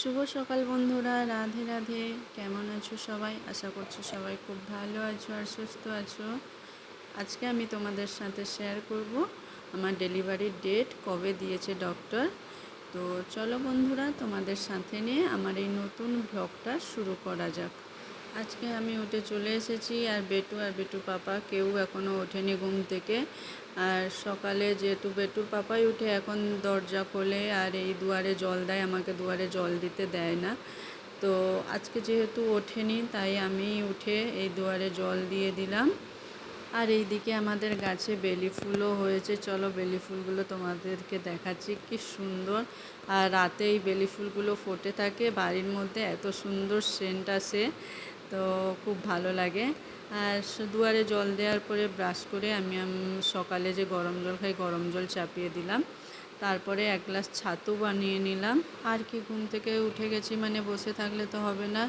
শুভ সকাল বন্ধুরা, রাধে রাধে। কেমন আছো সবাই? আশা করছি সবাই খুব ভালো আছো আর সুস্থ আছো। আজকে আমি তোমাদের সাথে শেয়ার করব আমার ডেলিভারির ডেট কবে দিয়েছে ডক্টর। তো চলো বন্ধুরা, তোমাদের সাথে নিয়ে আমার এই নতুন ব্লগটা শুরু করা যাক। আজকে আমি উঠে চলে এসেছি, আর বেটু পাপা কেউ এখনও ওঠেনি ঘুম থেকে। আর সকালে যেহেতু বেটুর পাপাই উঠে এখন দরজা খোলে আর এই দুয়ারে জল দেয়, আমাকে দুয়ারে জল দিতে দেয় না। তো আজকে যেহেতু ওঠেনি তাই আমি উঠে এই দুয়ারে জল দিয়ে দিলাম। আর এইদিকে আমাদের গাছে বেলি ফুলও হয়েছে, চলো বেলি ফুলগুলো তোমাদেরকে দেখাচ্ছি, কি সুন্দর। আর রাতে এই বেলি ফুলগুলো ফুটে থাকে বাড়ির মধ্যে, এত সুন্দর সেন্ট আসে, তো খুব ভালো লাগে। আর দুয়ারে জল দেওয়ার পরে ব্রাশ করে আমি সকালে যে গরম জল খাই, গরম জল চাপিয়ে দিলাম। তারপরে এক গ্লাস ছাতু বানিয়ে নিলাম। আর কি, ঘুম থেকে উঠে গেছি মানে বসে থাকলে তো হবে না,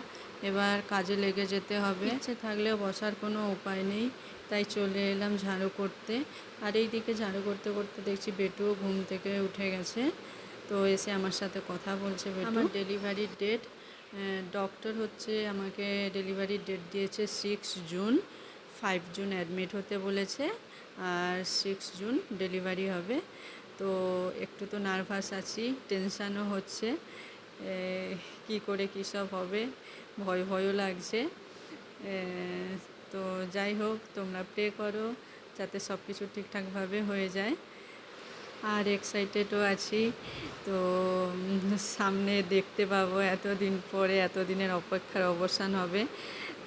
এবার কাজে লেগে যেতে হবে। ইচ্ছে থাকলেও বসার কোনো উপায় নেই, তাই চলে এলাম ঝাড়ু করতে। আর এই দিকে ঝাড়ু করতে করতে দেখছি বেটুও ঘুম থেকে উঠে গেছে, তো এসে আমার সাথে কথা বলছে। বেটু, আমার ডেলিভারির ডেট, ডক্টর হচ্ছে আমাকে ডেলিভারির ডেট দিয়েছে 6 জুন। 5 জুন অ্যাডমিট হতে বলেছে, আর 6 জুন ডেলিভারি হবে। তো একটু তো নার্ভাস আছি, টেনশানও হচ্ছে, কি করে কী সব হবে, ভয়ও লাগছে। তো যাই হোক, তোমরা প্রে করো যাতে সব কিছু ঠিকঠাকভাবে হয়ে যায়। আর এক্সাইটেডও আছি, তো সামনে দেখতে পাবো, এতদিন পরে এতদিনের অপেক্ষার অবসান হবে।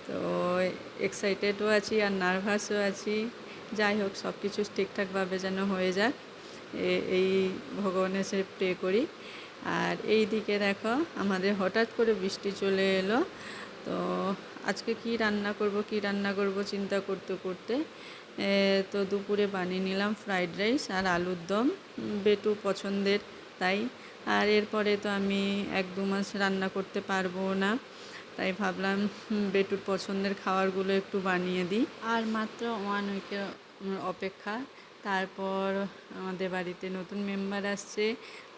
তো এক্সাইটেডও আছি আর নার্ভাসও আছি। যাই হোক, সব কিছু ঠিকঠাকভাবে যেন হয়ে যাক, এই ভগবানের সে প্রে করি। আর এই দিকে দেখো, আমাদের হঠাৎ করে বৃষ্টি চলে এলো। তো আজকে কি রান্না করব চিন্তা করতে করতে তো দুপুরে বানিয়ে নিলাম ফ্রাইড রাইস আর আলুর দম, বেটু পছন্দের তাই। আর এরপরে তো আমি 1-2 মাস রান্না করতে পারবো না, তাই ভাবলাম বেটুর পছন্দের খাবারগুলো একটু বানিয়ে দিই। আর মাত্র 1 উইকের অপেক্ষা, তারপর আমাদের বাড়িতে নতুন মেম্বার আসছে,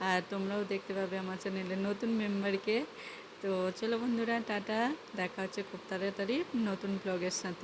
আর তোমরাও দেখতে পাবে আমার চ্যানেলের নতুন মেম্বারকে। তো চলো বন্ধুরা, টাটা, দেখা হচ্ছে খুব তাড়াতাড়ি নতুন ব্লগের সাথে।